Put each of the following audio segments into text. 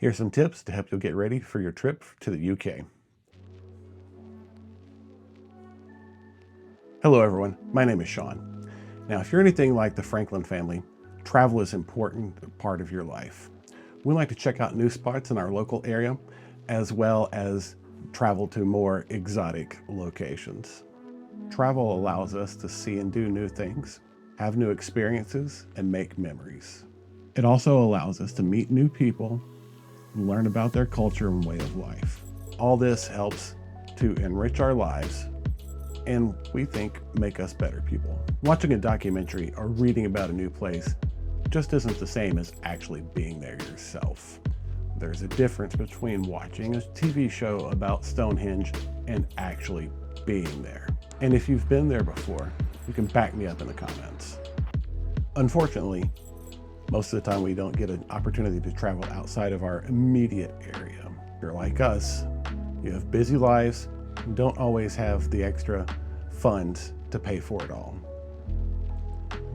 Here's some tips to help you get ready for your trip to the UK. Hello everyone, my name is Sean. Now, if you're anything like the Franklin family, travel is an important part of your life. We like to check out new spots in our local area, as well as travel to more exotic locations. Travel allows us to see and do new things, have new experiences, and make memories. It also allows us to meet new people, learn about their culture and way of life. All this helps to enrich our lives and, we think, make us better people. Watching a documentary or reading about a new place just isn't the same as actually being there yourself. There's a difference between watching a TV show about Stonehenge and actually being there. And if you've been there before, you can back me up in the comments. Unfortunately, most of the time we don't get an opportunity to travel outside of our immediate area. If you're like us, you have busy lives, and don't always have the extra funds to pay for it all.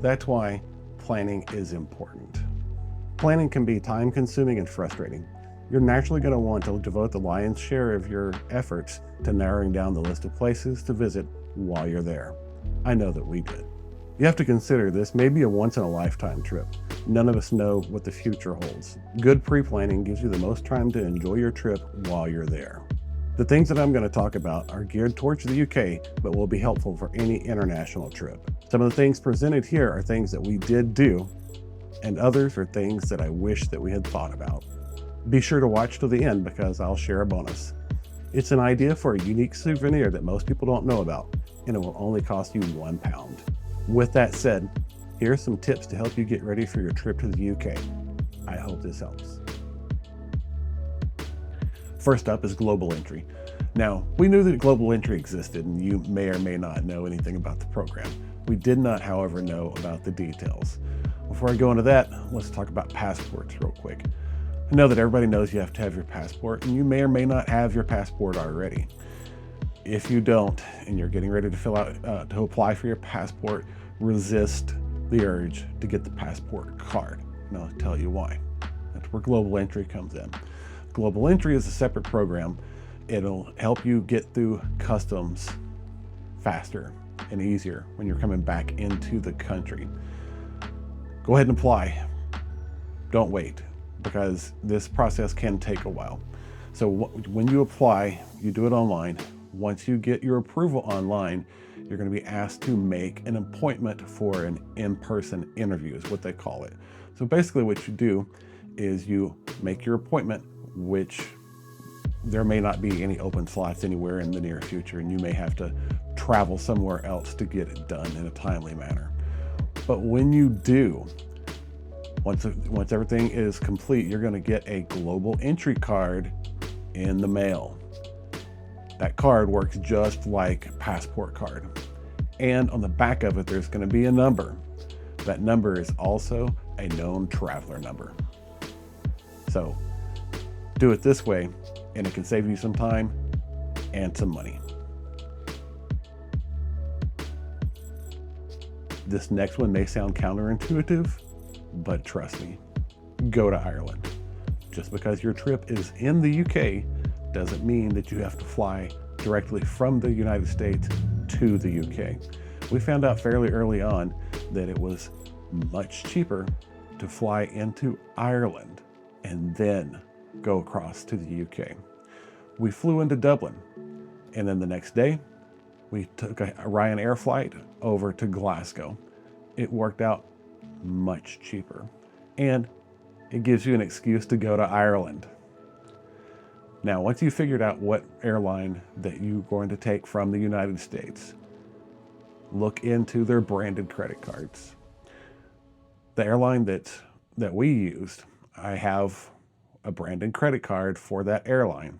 That's why planning is important. Planning can be time-consuming and frustrating. You're naturally going to want to devote the lion's share of your efforts to narrowing down the list of places to visit while you're there. I know that we did. You have to consider this may be a once-in-a-lifetime trip. None of us know what the future holds. Good pre-planning gives you the most time to enjoy your trip while you're there. The things that I'm going to talk about are geared towards the UK, but will be helpful for any international trip. Some of the things presented here are things that we did do, and others are things that I wish that we had thought about. Be sure to watch to the end because I'll share a bonus. It's an idea for a unique souvenir that most people don't know about, and it will only cost you £1. With that said, here are some tips to help you get ready for your trip to the UK. I hope this helps. First up is Global Entry. Now, we knew that Global Entry existed, and you may or may not know anything about the program. We did not, however, know about the details. Before I go into that, let's talk about passports real quick. I know that everybody knows you have to have your passport, and you may or may not have your passport already. If you don't, and you're getting ready to fill out to apply for your passport, resist the urge to get the passport card. And I'll tell you why. That's where Global Entry comes in. Global Entry is a separate program. It'll help you get through customs faster and easier when you're coming back into the country. Go ahead and apply. Don't wait, because this process can take a while. So when you apply, you do it online. Once you get your approval online, you're going to be asked to make an appointment for an in-person interview, is what they call it. So basically what you do is you make your appointment, which there may not be any open slots anywhere in the near future, and you may have to travel somewhere else to get it done in a timely manner. But when you do, once everything is complete, you're going to get a Global Entry card in the mail. That card works just like a passport card. And on the back of it, there's going to be a number. That number is also a known traveler number. So do it this way, and it can save you some time and some money. This next one may sound counterintuitive, but trust me, go to Ireland. Just because your trip is in the UK doesn't mean that you have to fly directly from the United States to the UK. We found out fairly early on that it was much cheaper to fly into Ireland and then go across to the UK. We flew into Dublin, and then the next day we took a Ryanair flight over to Glasgow. It worked out much cheaper, and it gives you an excuse to go to Ireland. Now, once you figured out what airline that you're going to take from the United States, look into their branded credit cards. The airline that we used, I have a branded credit card for that airline.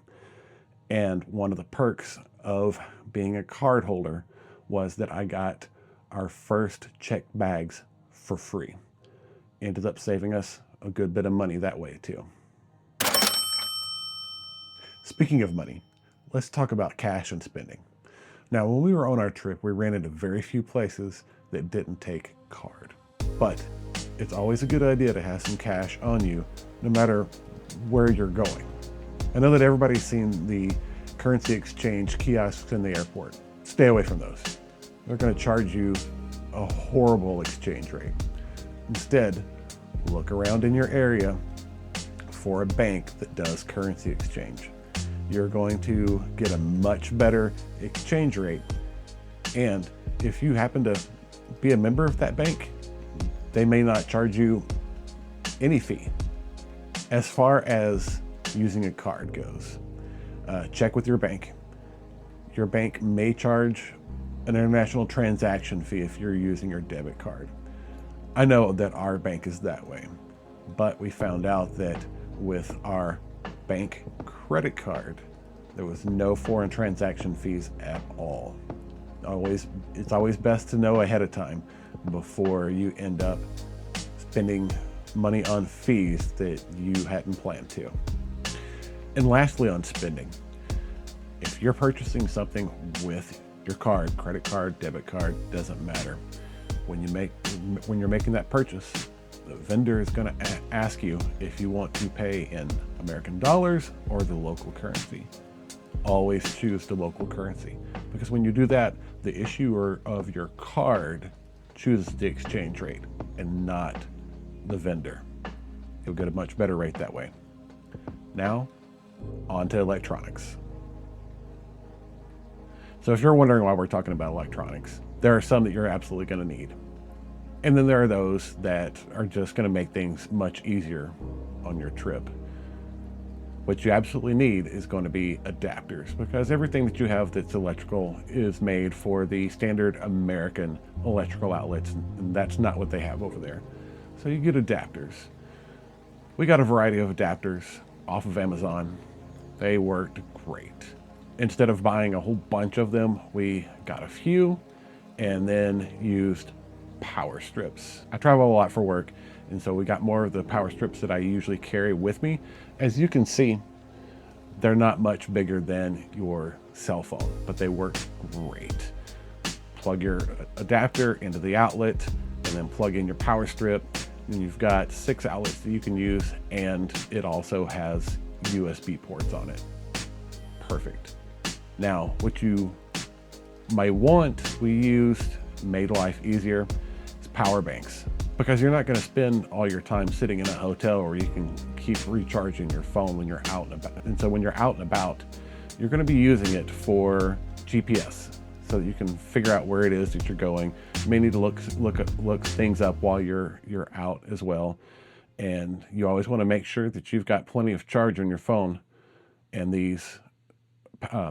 And one of the perks of being a card holder was that I got our first checked bags for free. Ended up saving us a good bit of money that way too. Speaking of money, let's talk about cash and spending. Now, when we were on our trip, we ran into very few places that didn't take card. But it's always a good idea to have some cash on you, no matter where you're going. I know that everybody's seen the currency exchange kiosks in the airport. Stay away from those. They're going to charge you a horrible exchange rate. Instead, look around in your area for a bank that does currency exchange. You're going to get a much better exchange rate. And if you happen to be a member of that bank, they may not charge you any fee. As far as using a card goes, check with your bank. Your bank may charge an international transaction fee if you're using your debit card. I know that our bank is that way, but we found out that with our bank credit card, there was no foreign transaction fees at all. It's always best to know ahead of time before you end up spending money on fees that you hadn't planned to. And lastly, on spending, if you're purchasing something with your card, credit card, debit card, doesn't matter. When you're making that purchase, the vendor is going to ask you if you want to pay in American dollars or the local currency. Always choose the local currency, because when you do that, the issuer of your card chooses the exchange rate and not the vendor. You'll get a much better rate that way. Now, on to electronics. So if you're wondering why we're talking about electronics, there are some that you're absolutely going to need. And then there are those that are just going to make things much easier on your trip. What you absolutely need is going to be adapters, because everything that you have that's electrical is made for the standard American electrical outlets, and that's not what they have over there. So you get adapters. We got a variety of adapters off of Amazon. They worked great. Instead of buying a whole bunch of them, we got a few and then used power strips. I travel a lot for work, and so we got more of the power strips that I usually carry with me. As you can see, they're not much bigger than your cell phone, but they work great. Plug your adapter into the outlet and then plug in your power strip, and you've got 6 outlets that you can use, and it also has USB ports on it. Perfect. Now, what you might want, we used, made life easier, is power banks. Because you're not going to spend all your time sitting in a hotel where you can keep recharging your phone when you're out and about. And so when you're out and about, you're going to be using it for GPS so that you can figure out where it is that you're going. You may need to look things up while you're out as well. And you always want to make sure that you've got plenty of charge on your phone, and these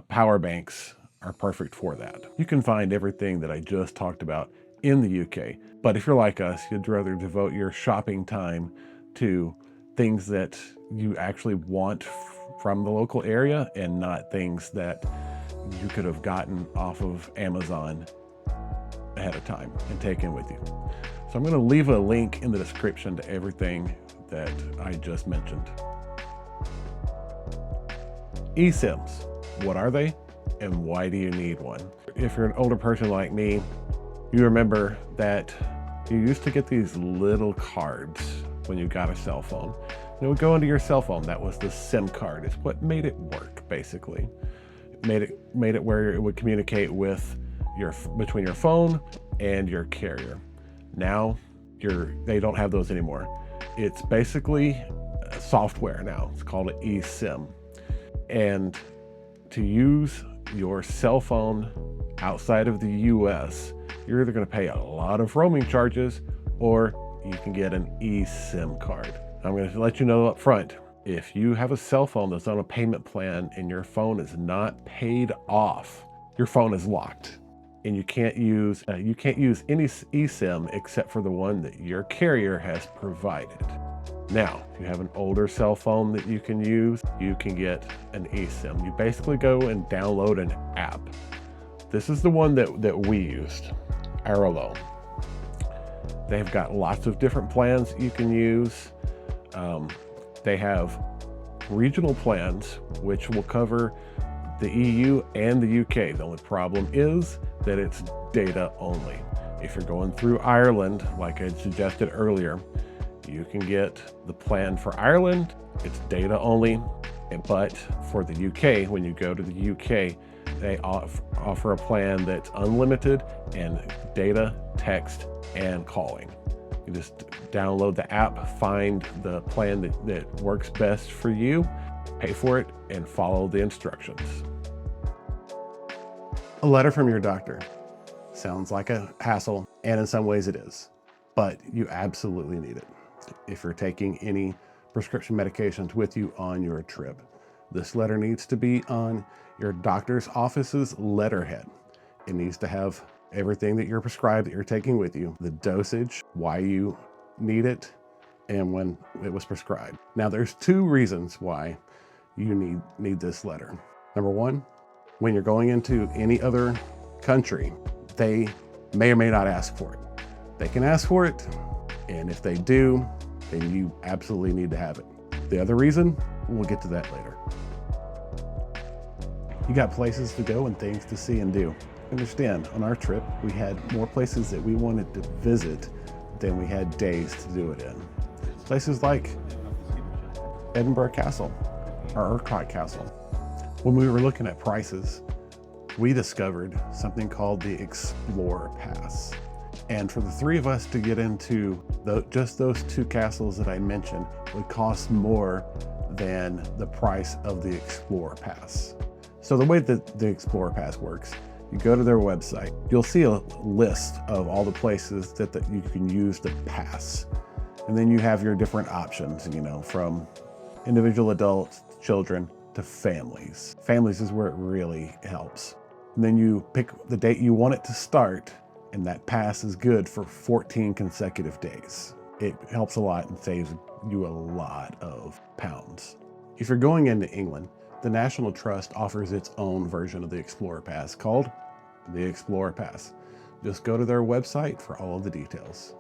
power banks are perfect for that. You can find everything that I just talked about in the UK, but if you're like us, you'd rather devote your shopping time to things that you actually want from the local area and not things that you could have gotten off of Amazon ahead of time and taken with you. So I'm going to leave a link in the description to everything that I just mentioned. eSIMs, what are they and why do you need one? If you're an older person like me, you remember that you used to get these little cards when you got a cell phone. And it would go into your cell phone. That was the SIM card. It's what made it work, basically. It made it where it would communicate with between your phone and your carrier. Now, they don't have those anymore. It's basically software now. It's called an eSIM. And to use your cell phone outside of the US, you're either going to pay a lot of roaming charges or you can get an eSIM card. I'm going to let you know up front, if you have a cell phone that's on a payment plan and your phone is not paid off, your phone is locked and you can't use any eSIM except for the one that your carrier has provided. Now, if you have an older cell phone that you can use, you can get an eSIM. You basically go and download an app. This is the one that we used, Airalo. They've got lots of different plans you can use. They have regional plans, which will cover the EU and the UK. The only problem is that it's data only. If you're going through Ireland, like I suggested earlier, You can get the plan for Ireland. It's data only, but for the UK, when you go to the UK, they offer a plan that's unlimited and data, text, and calling. You just download the app, find the plan that works best for you, pay for it, and follow the instructions. A letter from your doctor. Sounds like a hassle, and in some ways it is, but you absolutely need it. If you're taking any prescription medications with you on your trip, this letter needs to be on your doctor's office's letterhead. It needs to have everything that you're prescribed that you're taking with you, the dosage, why you need it, and when it was prescribed. Now, there's 2 reasons why you need this letter. Number 1, when you're going into any other country, they may or may not ask for it. They can ask for it, and if they do, then you absolutely need to have it. The other reason, we'll get to that later. You got places to go and things to see and do. Understand, on our trip, we had more places that we wanted to visit than we had days to do it in. Places like Edinburgh Castle, or Urquhart Castle. When we were looking at prices, we discovered something called the Explorer Pass. And for the 3 of us to get into just those 2 castles that I mentioned would cost more than the price of the Explorer Pass. So the way that the Explorer Pass works, you go to their website, you'll see a list of all the places that you can use the pass. And then you have your different options, from individual adults, children, to families. Families is where it really helps. And then you pick the date you want it to start, and that pass is good for 14 consecutive days. It helps a lot and saves you a lot of pounds. If you're going into England, the National Trust offers its own version of the Explorer Pass called the Explorer Pass. Just go to their website for all of the details.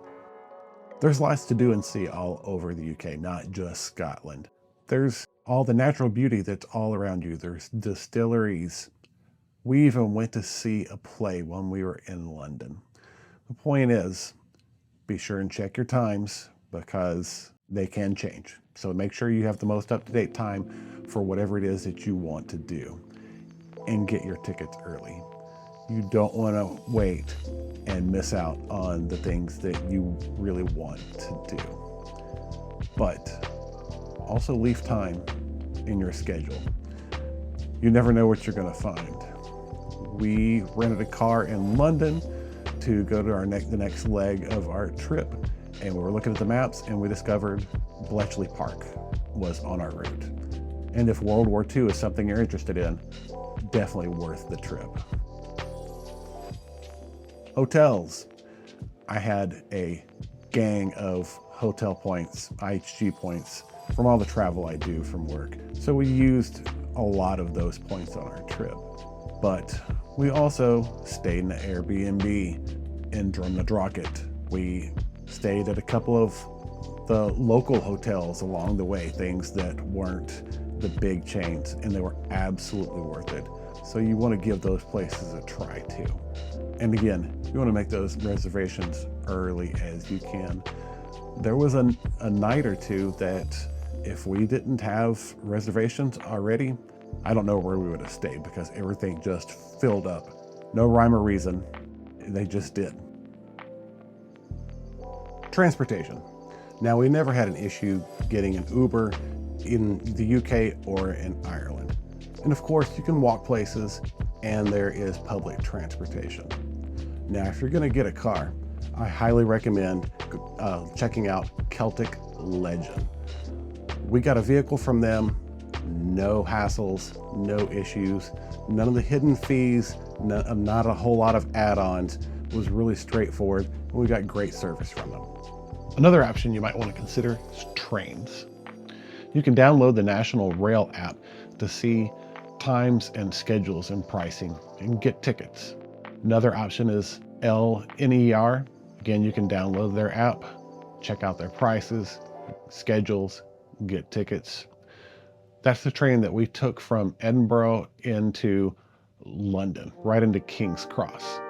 There's lots to do and see all over the UK, not just Scotland. There's all the natural beauty that's all around you. There's distilleries. We even went to see a play when we were in London. The point is, be sure and check your times because they can change. So make sure you have the most up-to-date time for whatever it is that you want to do, and get your tickets early. You don't want to wait and miss out on the things that you really want to do. But also leave time in your schedule. You never know what you're going to find. We rented a car in London to go to the next leg of our trip, and we were looking at the maps and we discovered Bletchley Park was on our route. And if World War II is something you're interested in, definitely worth the trip. Hotels. I had a gang of hotel points, IHG points, from all the travel I do from work. So we used a lot of those points on our trip. But we also stayed in an Airbnb in Drumnadrochit. We stayed at a couple of the local hotels along the way, things that weren't the big chains, and they were absolutely worth it. So you want to give those places a try too. And again, you want to make those reservations early as you can. There was a night or two that if we didn't have reservations already, I don't know where we would have stayed because everything just filled up. No rhyme or reason, they just did. Transportation. Now, we never had an issue getting an Uber in the UK or in Ireland. And of course, you can walk places and there is public transportation. Now, if you're gonna get a car, I highly recommend checking out Celtic Legend. We got a vehicle from them, no hassles, no issues, none of the hidden fees, not a whole lot of add-ons. It was really straightforward, and we got great service from them. Another option you might want to consider is trains. You can download the National Rail app to see times and schedules and pricing and get tickets. Another option is LNER. Again, you can download their app, check out their prices, schedules, get tickets. That's the train that we took from Edinburgh into London, right into King's Cross.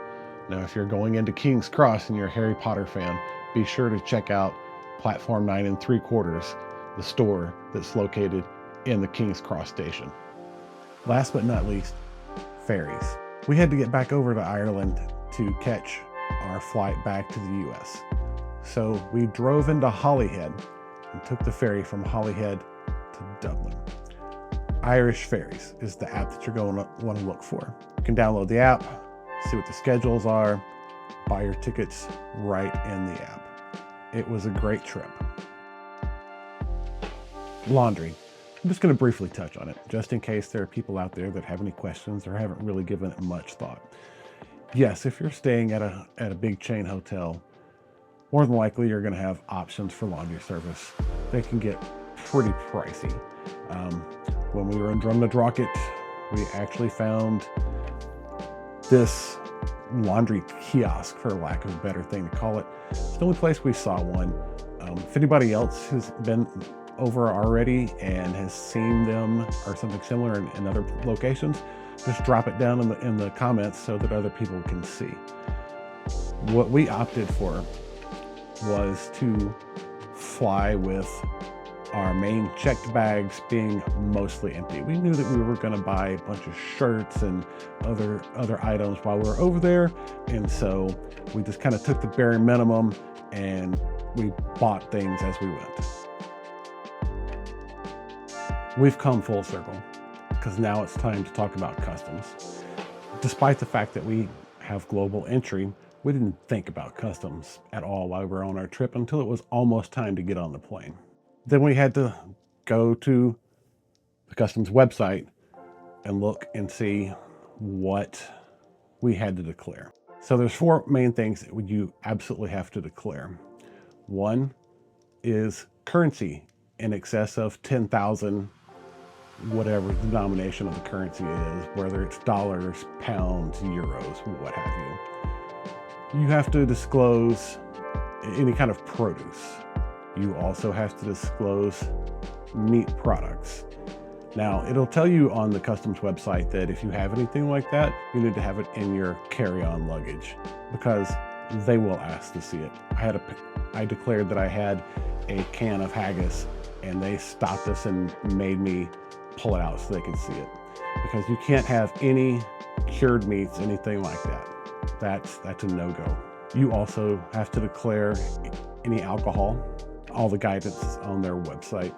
Now, if you're going into King's Cross and you're a Harry Potter fan, be sure to check out Platform 9 3/4, the store that's located in the King's Cross station. Last but not least, ferries. We had to get back over to Ireland to catch our flight back to the US. So we drove into Holyhead and took the ferry from Holyhead to Dublin. Irish Ferries is the app that you're going to want to look for. You can download the app, see what the schedules are, buy your tickets right in the app. It was a great trip. Laundry. I'm just going to briefly touch on it, just in case there are people out there that have any questions or haven't really given it much thought. Yes, if you're staying at a big chain hotel, more than likely you're going to have options for laundry service. They can get pretty pricey. When we were in Drumnadrochit, we actually found this laundry kiosk, for lack of a better thing to call it. It's the only place we saw one. If anybody else has been over already and has seen them or something similar in other locations, just drop it down in the comments so that other people can see. What we opted for was to fly with our main checked bags being mostly empty. We knew that we were going to buy a bunch of shirts and other items while we were over there, and so we just kind of took the bare minimum and we bought things as we went. We've come full circle because now it's time to talk about customs. Despite the fact that we have global entry, we didn't think about customs at all while we were on our trip until it was almost time to get on the plane. Then we had to go to the customs website and look and see what we had to declare. So there's 4 main things that you absolutely have to declare. One is currency in excess of 10,000, whatever the denomination of the currency is, whether it's dollars, pounds, euros, what have you. You have to disclose any kind of produce. You also have to disclose meat products. Now, it'll tell you on the customs website that if you have anything like that, you need to have it in your carry-on luggage because they will ask to see it. I declared that I had a can of haggis and they stopped us and made me pull it out so they could see it, because you can't have any cured meats, anything like that. That's a no-go. You also have to declare any alcohol. All the guidance is on their website,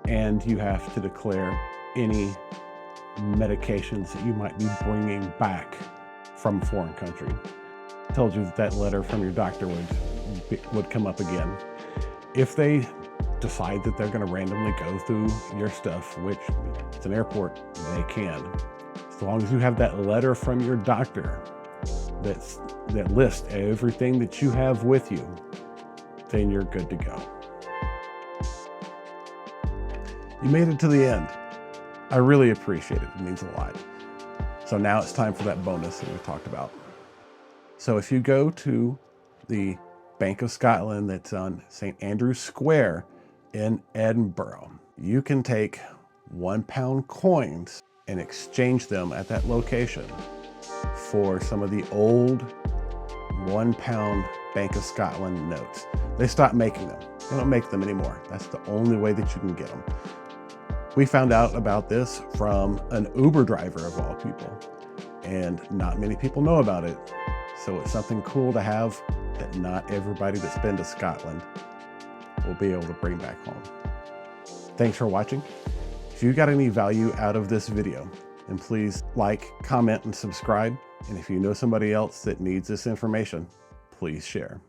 and you have to declare any medications that you might be bringing back from a foreign country. I told you that letter from your doctor would come up again. If they decide that they're going to randomly go through your stuff, which it's an airport, they can. As long as you have that letter from your doctor that lists everything that you have with you, then you're good to go. You made it to the end. I really appreciate it. It means a lot. So now it's time for that bonus that we talked about. So if you go to the Bank of Scotland that's on St. Andrew's Square in Edinburgh, you can take £1 coins and exchange them at that location for some of the old £1 Bank of Scotland notes. They stopped making them. They don't make them anymore. That's the only way that you can get them. We found out about this from an Uber driver of all people, and not many people know about it. So it's something cool to have that not everybody that's been to Scotland will be able to bring back home. Thanks for watching. If you got any value out of this video, then please like, comment, and subscribe. And if you know somebody else that needs this information, please share.